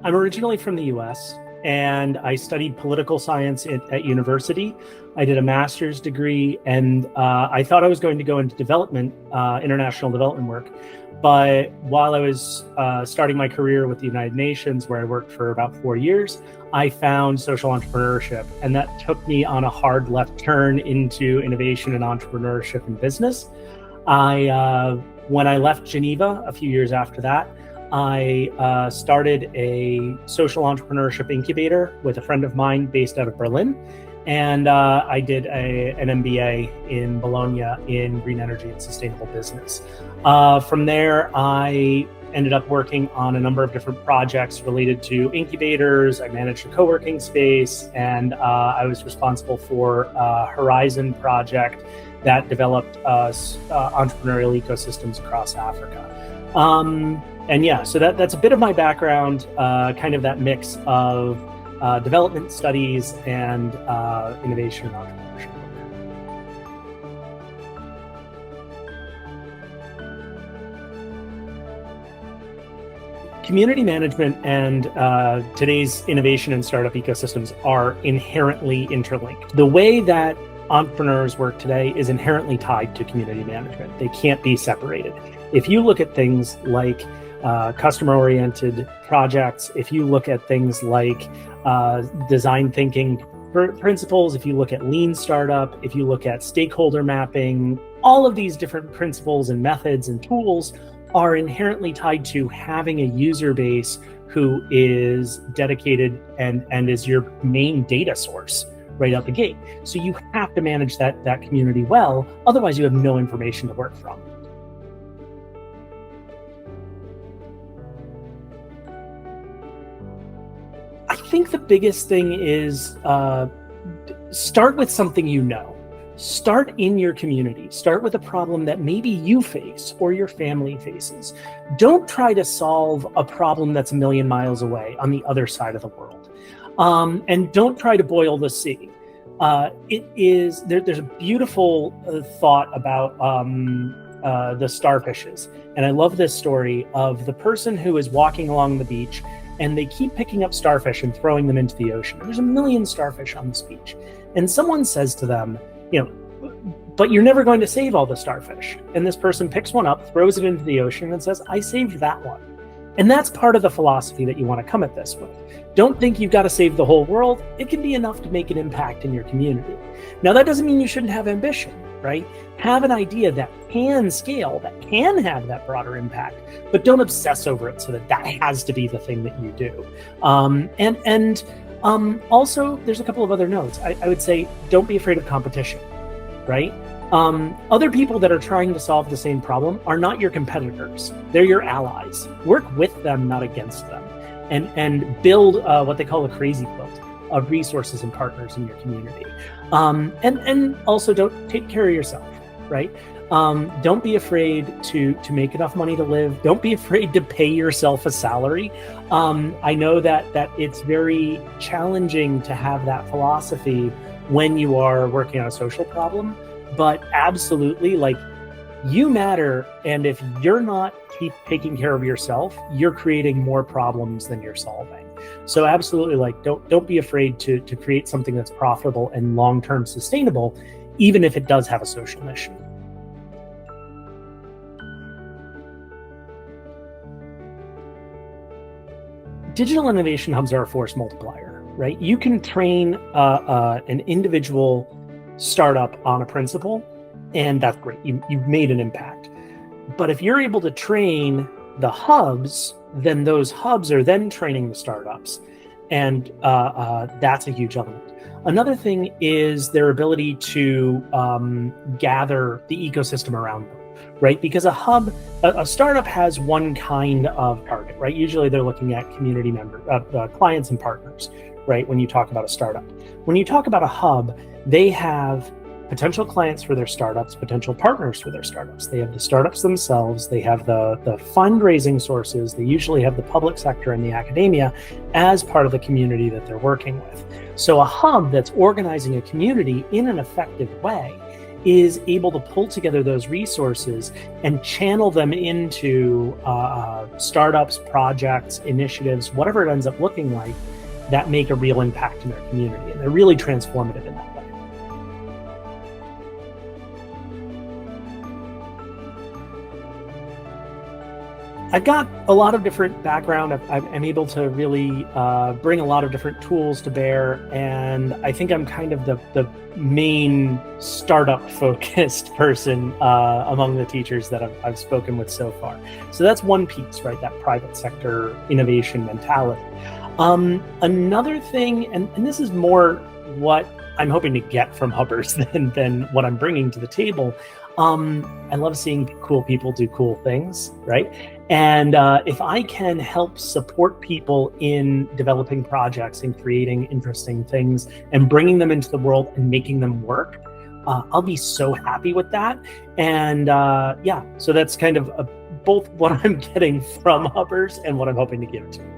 I'm originally from the US and I studied political science at university. I did a master's degree and I thought I was going to go into development, international development work. But while I was starting my career with the United Nations, where I worked for about 4 years, I found social entrepreneurship. And that took me on a hard left turn into innovation and entrepreneurship and business. When I left Geneva a few years after that, I started a social entrepreneurship incubator with a friend of mine based out of Berlin. And I did an MBA in Bologna in green energy and sustainable business. From there, I ended up working on a number of different projects related to incubators. I managed a co-working space, and I was responsible for a Horizon project that developed entrepreneurial ecosystems across Africa. And yeah, so that's a bit of my background, kind of that mix of development studies and innovation and entrepreneurship. Community management and today's innovation and startup ecosystems are inherently interlinked. The way that entrepreneurs work today is inherently tied to community management. They can't be separated. If you look at things like customer-oriented projects, if you look at things like design thinking principles, if you look at lean startup, if you look at stakeholder mapping, all of these different principles and methods and tools are inherently tied to having a user base who is dedicated and is your main data source right out the gate. So you have to manage that community well, otherwise you have no information to work from. I think the biggest thing is start with something you know. Start in your community. Start with a problem that maybe you face or your family faces. Don't try to solve a problem that's a million miles away on the other side of the world. And don't try to boil the sea. There's a beautiful thought about the starfishes. And I love this story of the person who is walking along the beach and they keep picking up starfish and throwing them into the ocean. There's a million starfish on this beach. And someone says to them, but you're never going to save all the starfish. And this person picks one up, throws it into the ocean and says, I saved that one. And that's part of the philosophy that you want to come at this with. Don't think you've got to save the whole world. It can be enough to make an impact in your community. Now, that doesn't mean you shouldn't have ambition, right? Have an idea that can scale, that can have that broader impact, but don't obsess over it so that has to be the thing that you do. Also, there's a couple of other notes. I would say, don't be afraid of competition, right? Other people that are trying to solve the same problem are not your competitors. They're your allies. Work with them, not against them. And build what they call a crazy quilt of resources and partners in your community. And also don't take care of yourself, right? Don't be afraid to make enough money to live. Don't be afraid to pay yourself a salary. I know that it's very challenging to have that philosophy when you are working on a social problem, but absolutely, like, you matter. And if you're not taking care of yourself, you're creating more problems than you're solving. So absolutely, like, don't be afraid to create something that's profitable and long-term sustainable, even if it does have a social mission. Digital innovation hubs are a force multiplier, right? You can train an individual startup on a principle, and that's great. You've made an impact. But if you're able to train the hubs, then those hubs are then training the startups. And that's a huge element. Another thing is their ability to gather the ecosystem around them, right? Because a startup has one kind of target, right? Usually they're looking at community clients and partners, right? When you talk about a startup. When you talk about a hub, they have potential clients for their startups, potential partners for their startups. They have the startups themselves. They have the fundraising sources. They usually have the public sector and the academia as part of the community that they're working with. So a hub that's organizing a community in an effective way is able to pull together those resources and channel them into startups, projects, initiatives, whatever it ends up looking like, that make a real impact in their community. And they're really transformative in that way. I've got a lot of different background. I'm able to really bring a lot of different tools to bear. And I think I'm kind of the main startup focused person among the teachers that I've spoken with so far. So that's one piece, right? That private sector innovation mentality. Another thing, and this is more what I'm hoping to get from Hubbers than what I'm bringing to the table. I love seeing cool people do cool things, right? And if I can help support people in developing projects and creating interesting things and bringing them into the world and making them work, I'll be so happy with that. And yeah, so that's kind of both what I'm getting from Hubbers and what I'm hoping to give to them.